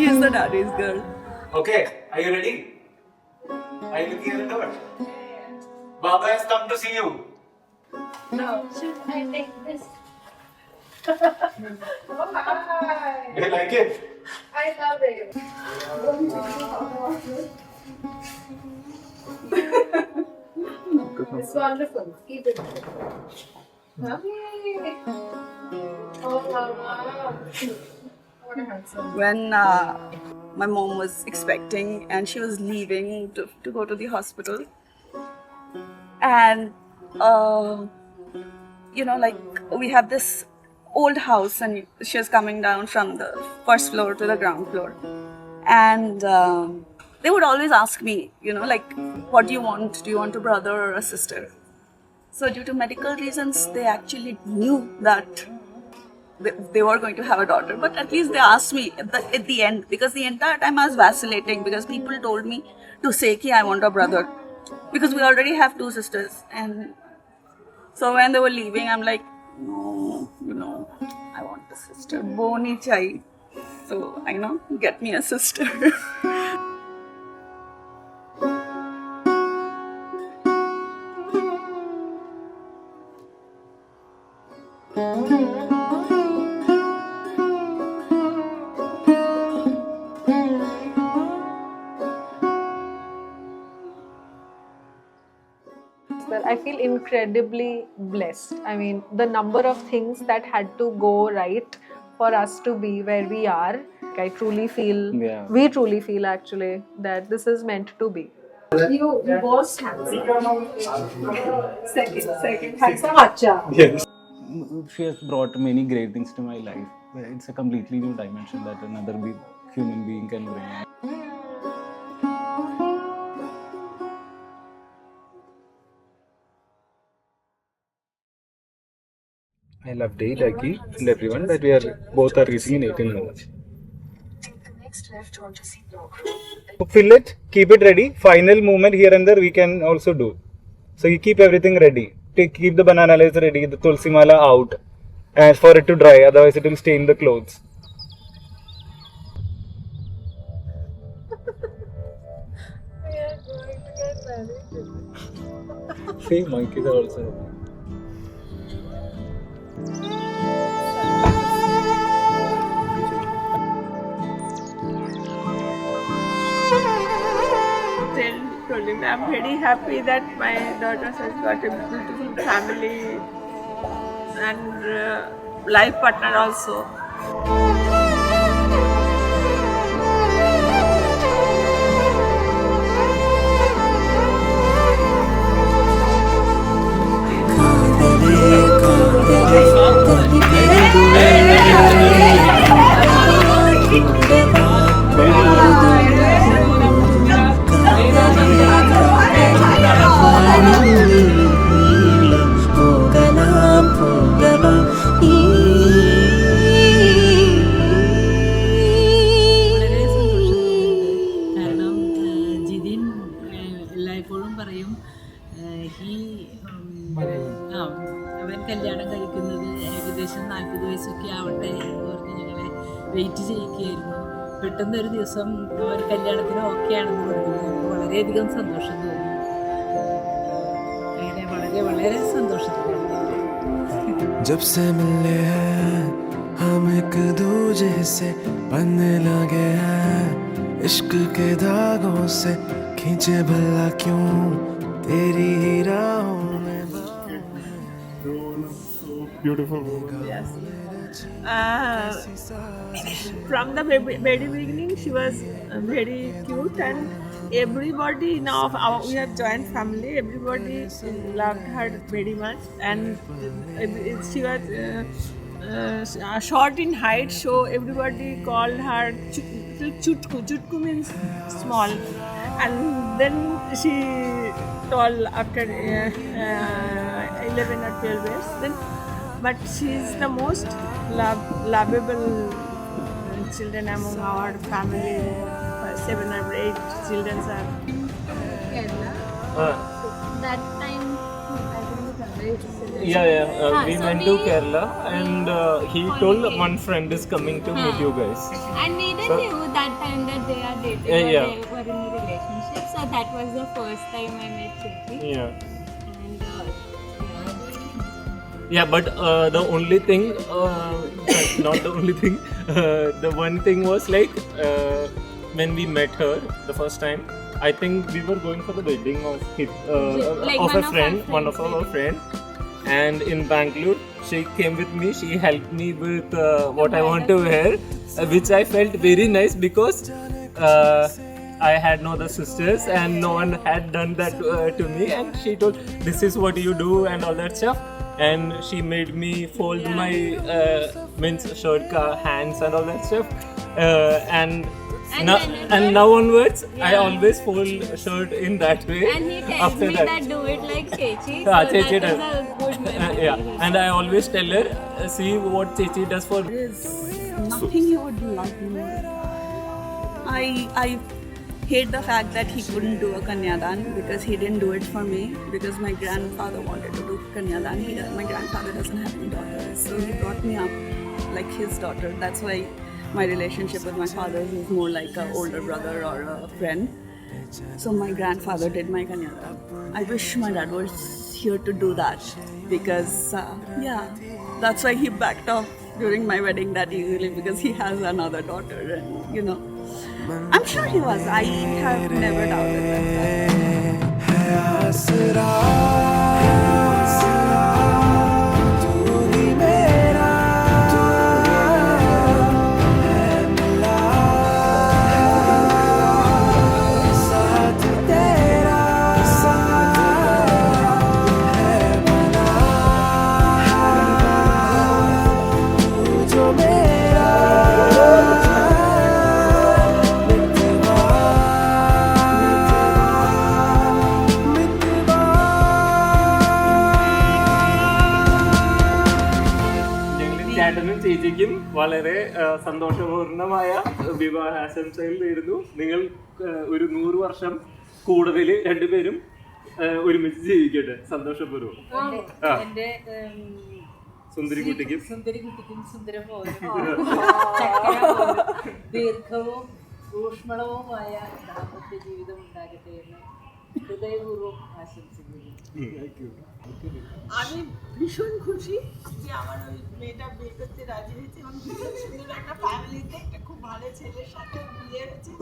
She is the daddy's girl. Okay, are you ready? Are you looking at the door? Baba has come to see you. No. Should I take this? Oh, hi. Do you like it? I love it. It's wonderful. Keep it. Mommy. Oh, wow. What a handsome. When my mom was expecting and she was leaving to go to the hospital, and like we have this old house, and she was coming down from the first floor to the ground floor, and they would always ask me, like, what do you want? Do you want a brother or a sister? So due to medical reasons, they actually knew that they were going to have a daughter, but at least they asked me at the end, because the entire time I was vacillating, because people told me to say ki I want a brother, because we already have two sisters. And so when they were leaving, I'm like, no, I want a sister. Boni chahi. So I know, get me a sister. Well, I feel incredibly blessed. I mean, the number of things that had to go right for us to be where we are. I truly feel, we truly feel actually, that this is meant to be. You both handsome. Second handsome. Acha. Yes. She has brought many great things to my life. It's a completely new dimension that another human being can bring. I love Day, Lucky, and everyone that we are both are reaching in 18 minutes. So fill it, keep it ready. Final movement here and there we can also do. So you keep everything ready. Keep the banana leaves ready, the tulsi mala out, and for it to dry. Otherwise, it will stain the clothes. We are going to get married. See, monkeys are also. Told him, I'm very happy that my daughter has got a beautiful family and life partner also. എല്ലായ്പ്പോഴും പറയും അവൻ കല്യാണം കഴിക്കുന്നത് ഏകദേശം 40 വയസ്സൊക്കെ ആവട്ടെ എന്ന് പറഞ്ഞ് ഞങ്ങളെ വെയിറ്റ് ചെയ്യിക്കുകയായിരുന്നു. പെട്ടെന്ന് ഒരു ദിവസം ഒരു കല്യാണത്തിന് ഓക്കെ ആണെന്ന് പറഞ്ഞു. നമുക്ക് വളരെയധികം സന്തോഷം തോന്നി. അങ്ങനെ വളരെ വളരെ സന്തോഷത്തിലാണ്. जब से मिले हैं हम एक दूजे से बनने लगे हैं, इश्क के धागों से खींचे भला क्यों तेरी ही राहों में. Beautiful. Yes. From the very beginning, she was very cute, and everybody now we have joint family. Everybody loved her very much, and she was short in height, so everybody called her Chutku. Chutku means small, and then she tall after 11 or 12 years. But she is the most lovable children among our family. 7 or 8 children are. Kerala. That time I think the family We so went to we- Kerala and he told one friend is coming to meet you guys. And we didn't So- knew that time that they are dating Yeah, or yeah. they were in a relationship. So that was the first time I met Chichi. Yeah. And Yeah, but the only thing, not the only thing, the one thing was like when we met her the first time, I think we were going for the wedding of Like of one a of friend, our one of friends' our friend, and in Bangalore she came with me. She helped me with what I want to wear, which I felt very nice because I had no other sisters and no one had done that to me. And she told, "This is what you do," and all that stuff. And she made me fold my men's shirt hands and all that stuff. And And now, whenever- and now onwards, I Yeah. always fold shirt in that way. and he tells After me that, that do it like Chechi. So Chechi that does. is a good memory. yeah, and I always tell her, see what Chechi does for me. Nothing you would love more. I hate the fact that he couldn't do a Kanyadan because he didn't do it for me because my grandfather wanted to do Kanyadan. My grandfather doesn't have any daughters, so he brought me up like his daughter. That's why my relationship with my father is more like an older brother or a friend. So my grandfather did my Kanyadan. I wish my dad was here to do that because that's why he backed off during my wedding that easily because he has another daughter and I'm sure he was. I have never doubted that. है आसरा तू ही मेरा है मिला साथ तेरा है बना तू जो मेरा ഞങ്ങൾ ചേട്ടനും ചേച്ചിക്കും വളരെ സന്തോഷപൂർണമായ വിവാഹാശംസകൾ നേരുന്നു. നിങ്ങൾ ഒരു 100 വർഷം കൂടുതൽ രണ്ടുപേരും ഒരുമിച്ച് ജീവിക്കട്ടെ സന്തോഷപൂർവ്വം. എന്റെ സുന്ദരിക്കുട്ടിക്കും സുന്ദരിക്കുട്ടിക്കും സുന്ദരഭവനും ദീർഘവും ഊഷ്മളവുമായ ദാമ്പത്യ ജീവിതം ഉണ്ടാകട്ടെ എന്ന് হৃদয়পূর্বক আশംসিക്കുന്നു। আমি ভীষণ খুশি যে আমার ওই মেয়েটা বিয়ে করতে রাজি হয়েছে এবং ভীষণ সুন্দর একটা ফ্যামিলিতে একটা খুব ভালো ছেলের সাথে বিয়ে হয়েছে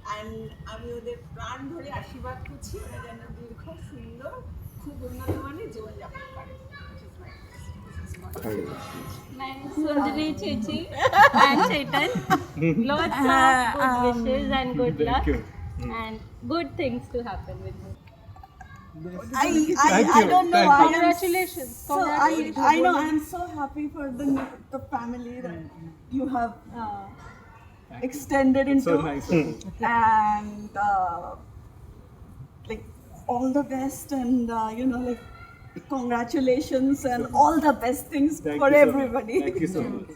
অ্যান্ড আমি ওদের প্রাণ ধরে আশীর্বাদ করছি ওরা যেন দীর্ঘ সুন্দর খুব উন্নত মানের জীবনযাপন করে। My Sundari Chechi and Chetan. Lots of good wishes and good luck and good things to happen with you. I don't know. Congratulations. I know. I'm so happy for the family that you have extended into. So nice. And like all the best and like congratulations and all the best things Thank for you so much. everybody. Thank you so much.